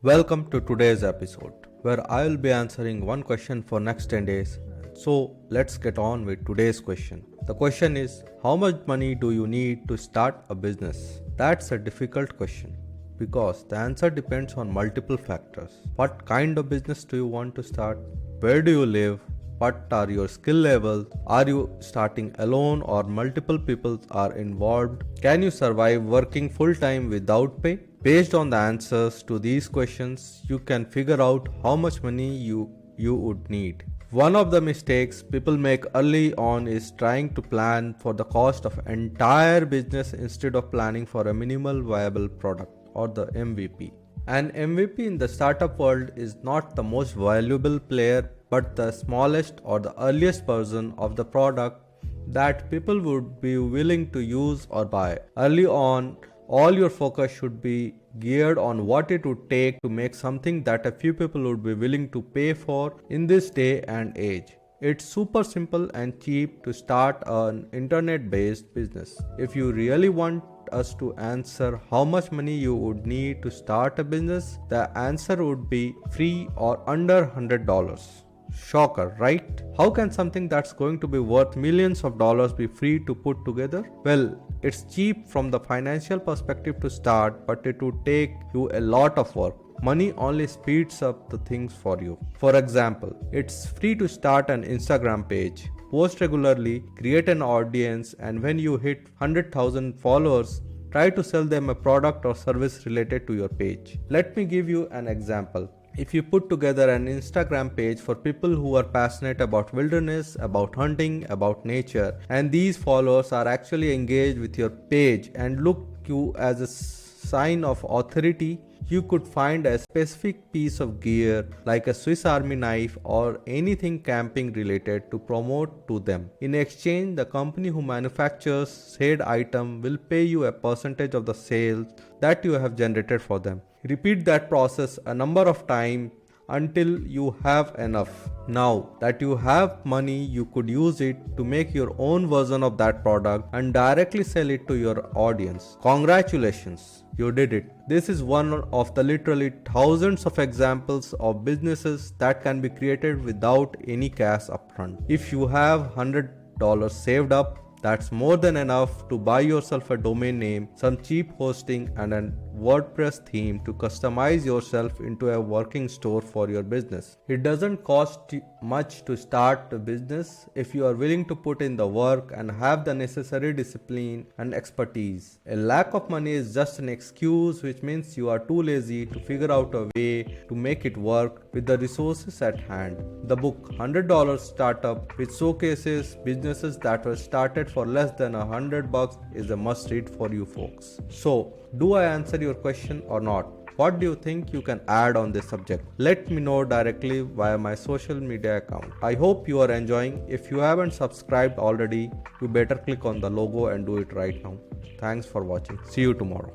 Welcome to today's episode, where I will be answering one question for next 10 days. So let's get on with today's question. The question is, how much money do you need to start a business? That's a difficult question because the answer depends on multiple factors. What kind of business do you want to start? Where do you live? What are your skill levels? Are you starting alone or multiple people are involved? Can you survive working full time without pay? Based on the answers to these questions, you can figure out how much money you would need. One of the mistakes people make early on is trying to plan for the cost of entire business instead of planning for a minimal viable product or the MVP. An MVP in the startup world is not the most valuable player but the smallest or the earliest version of the product that people would be willing to use or buy. Early on, all your focus should be geared on what it would take to make something that a few people would be willing to pay for in this day and age. It's super simple and cheap to start an internet-based business. If you really want us to answer how much money you would need to start a business, the answer would be free or under $100. Shocker, right? How can something that's going to be worth millions of dollars be free to put together? Well, it's cheap from the financial perspective to start, but it would take you a lot of work. Money only speeds up the things for you. For example, it's free to start an Instagram page, post regularly, create an audience, and when you hit 100,000 followers, try to sell them a product or service related to your page. Let me give you an example. If you put together an Instagram page for people who are passionate about wilderness, about hunting, about nature, and these followers are actually engaged with your page and look you as a sign of authority, you could find a specific piece of gear like a Swiss Army knife or anything camping related to promote to them. In exchange, the company who manufactures said item will pay you a percentage of the sales that you have generated for them. Repeat that process a number of times until you have enough. Now that you have money, you could use it to make your own version of that product and directly sell it to your audience. Congratulations, you did it. This is one of the literally thousands of examples of businesses that can be created without any cash upfront. If you have $100 saved up, that's more than enough to buy yourself a domain name, some cheap hosting, and a WordPress theme to customize yourself into a working store for your business. It doesn't cost much to start a business if you are willing to put in the work and have the necessary discipline and expertise. A lack of money is just an excuse, which means you are too lazy to figure out a way to make it work with the resources at hand. The book $100 Startup, which showcases businesses that were started for less than $100, is a must read for you folks. So, do I answer your question or not? What do you think you can add on this subject? Let me know directly via my social media account. I hope you are enjoying. If you haven't subscribed already, you better click on the logo and do it right now. Thanks for watching. See you tomorrow.